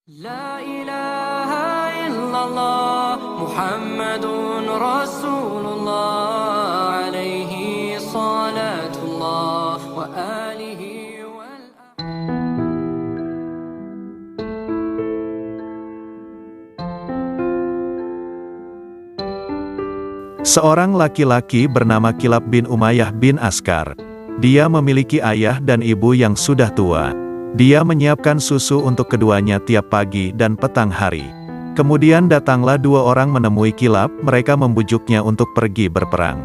La ilaha illallah Muhammadun Rasulullah alaihi salatullah wa alihi wal Seorang laki-laki bernama Kilab bin Umayyah bin Askar. Dia memiliki ayah dan ibu yang sudah tua. Dia menyiapkan susu untuk keduanya tiap pagi dan petang hari. Kemudian datanglah dua orang menemui Kilab, mereka membujuknya untuk pergi berperang.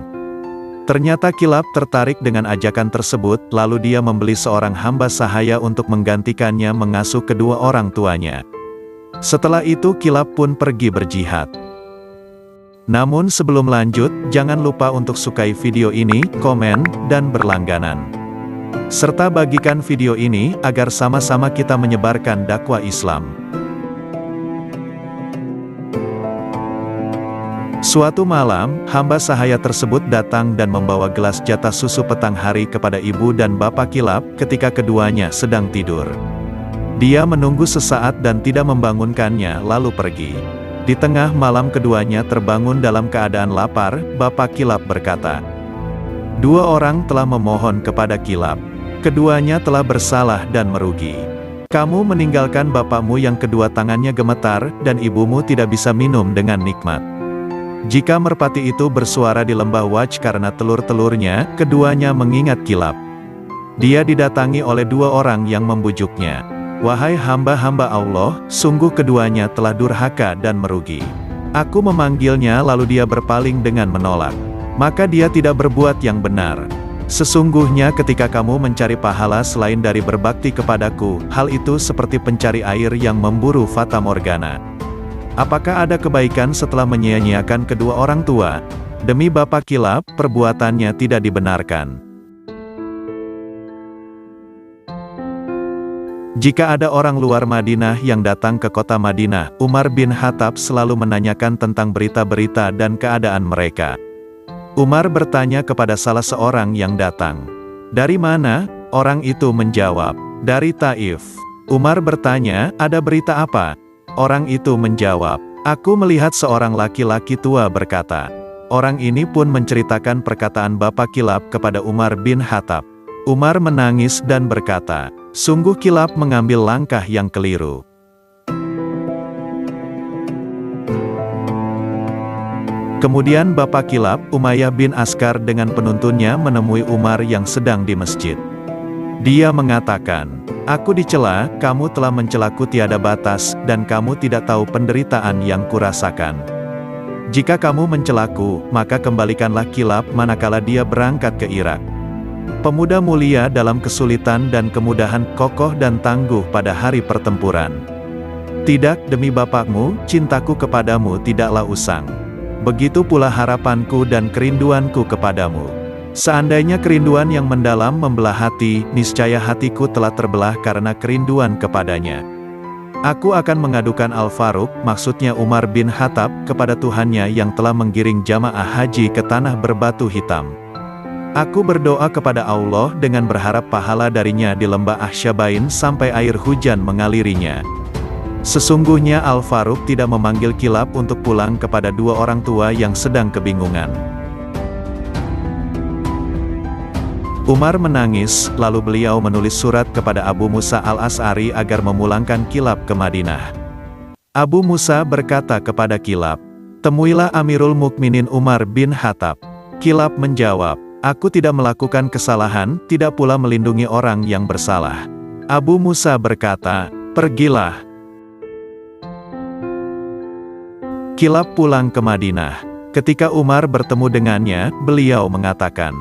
Ternyata Kilab tertarik dengan ajakan tersebut, lalu dia membeli seorang hamba sahaya untuk menggantikannya mengasuh kedua orang tuanya. Setelah itu Kilab pun pergi berjihad. Namun sebelum lanjut, jangan lupa untuk sukai video ini, komen, dan berlangganan. Serta bagikan video ini, agar sama-sama kita menyebarkan dakwah Islam. Suatu malam, hamba sahaya tersebut datang dan membawa gelas jatah susu petang hari kepada ibu dan bapak Kilab, ketika keduanya sedang tidur. Dia menunggu sesaat dan tidak membangunkannya lalu pergi. Di tengah malam keduanya terbangun dalam keadaan lapar, bapak Kilab berkata, "Dua orang telah memohon kepada Kilab. Keduanya telah bersalah dan merugi. Kamu meninggalkan bapakmu yang kedua tangannya gemetar, dan ibumu tidak bisa minum dengan nikmat." Jika merpati itu bersuara di lembah Waj karena telur-telurnya, keduanya mengingat Kilab. Dia didatangi oleh dua orang yang membujuknya. "Wahai hamba-hamba Allah, sungguh keduanya telah durhaka dan merugi. Aku memanggilnya lalu dia berpaling dengan menolak. Maka dia tidak berbuat yang benar. Sesungguhnya ketika kamu mencari pahala selain dari berbakti kepadaku, hal itu seperti pencari air yang memburu fata morgana. Apakah ada kebaikan setelah menyia-nyiakan kedua orang tua?" Demi bapak Kilab, perbuatannya tidak dibenarkan. Jika ada orang luar Madinah yang datang ke kota Madinah, Umar bin Khattab selalu menanyakan tentang berita-berita dan keadaan mereka. Umar bertanya kepada salah seorang yang datang, "Dari mana?" Orang itu menjawab, "Dari Taif." Umar bertanya, "Ada berita apa?" Orang itu menjawab, "Aku melihat seorang laki-laki tua berkata." Orang ini pun menceritakan perkataan bapak Kilab kepada Umar bin Khattab. Umar menangis dan berkata, "Sungguh Kilab mengambil langkah yang keliru." Kemudian bapak Kilab, Umayyah bin Askar dengan penuntunnya menemui Umar yang sedang di masjid. Dia mengatakan, "Aku dicela, kamu telah mencelaku tiada batas, dan kamu tidak tahu penderitaan yang kurasakan. Jika kamu mencelaku, maka kembalikanlah Kilab manakala dia berangkat ke Irak. Pemuda mulia dalam kesulitan dan kemudahan, kokoh dan tangguh pada hari pertempuran. Tidak, demi bapakmu, cintaku kepadamu tidaklah usang. Begitu pula harapanku dan kerinduanku kepadamu. Seandainya kerinduan yang mendalam membelah hati, niscaya hatiku telah terbelah karena kerinduan kepadanya. Aku akan mengadukan Al-Faruq," maksudnya Umar bin Khattab, "kepada Tuhannya yang telah menggiring jamaah haji ke tanah berbatu hitam. Aku berdoa kepada Allah dengan berharap pahala darinya di lembah Ahsyabain sampai air hujan mengalirinya. Sesungguhnya Al-Faruq tidak memanggil Kilab untuk pulang kepada dua orang tua yang sedang kebingungan." Umar menangis, lalu beliau menulis surat kepada Abu Musa al-Asy'ari agar memulangkan Kilab ke Madinah. Abu Musa berkata kepada Kilab, "Temuilah Amirul Mukminin Umar bin Khattab." Kilab menjawab, "Aku tidak melakukan kesalahan, tidak pula melindungi orang yang bersalah." Abu Musa berkata, "Pergilah." Kilab pulang ke Madinah. Ketika Umar bertemu dengannya, beliau mengatakan,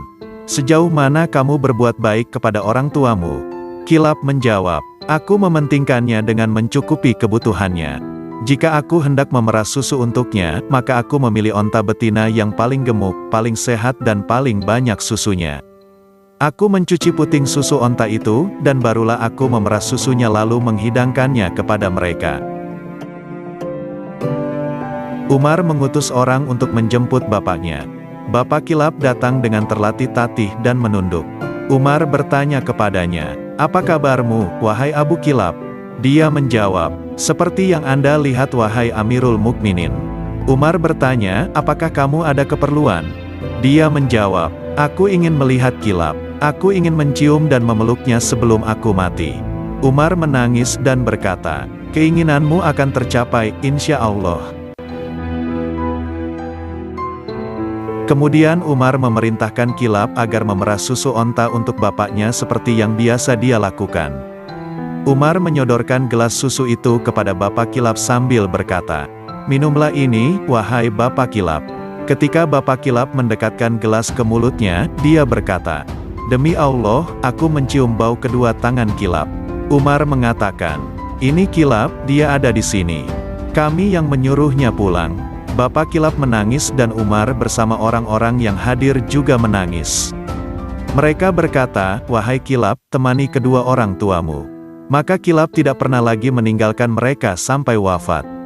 "Sejauh mana kamu berbuat baik kepada orang tuamu?" Kilab menjawab, "Aku mementingkannya dengan mencukupi kebutuhannya. Jika aku hendak memerah susu untuknya, maka aku memilih onta betina yang paling gemuk, paling sehat dan paling banyak susunya. Aku mencuci puting susu onta itu, dan barulah aku memerah susunya lalu menghidangkannya kepada mereka." Umar mengutus orang untuk menjemput bapaknya. Bapak Kilab datang dengan terlatih-tatih dan menunduk. Umar bertanya kepadanya, "Apa kabarmu, wahai Abu Kilab?" Dia menjawab, "Seperti yang Anda lihat wahai Amirul Mukminin." Umar bertanya, "Apakah kamu ada keperluan?" Dia menjawab, "Aku ingin melihat kilap. Aku ingin mencium dan memeluknya sebelum aku mati." Umar menangis dan berkata, "Keinginanmu akan tercapai, insya Allah." Kemudian Umar memerintahkan Kilab agar memerah susu onta untuk bapaknya seperti yang biasa dia lakukan. Umar menyodorkan gelas susu itu kepada Bapak Kilab sambil berkata, "Minumlah ini, wahai Bapak Kilab." Ketika Bapak Kilab mendekatkan gelas ke mulutnya, dia berkata, "Demi Allah, aku mencium bau kedua tangan Kilab." Umar mengatakan, "Ini Kilab, dia ada di sini. Kami yang menyuruhnya pulang." Bapak Kilab menangis dan Umar bersama orang-orang yang hadir juga menangis. Mereka berkata, "Wahai Kilab, temani kedua orang tuamu." Maka Kilab tidak pernah lagi meninggalkan mereka sampai wafat.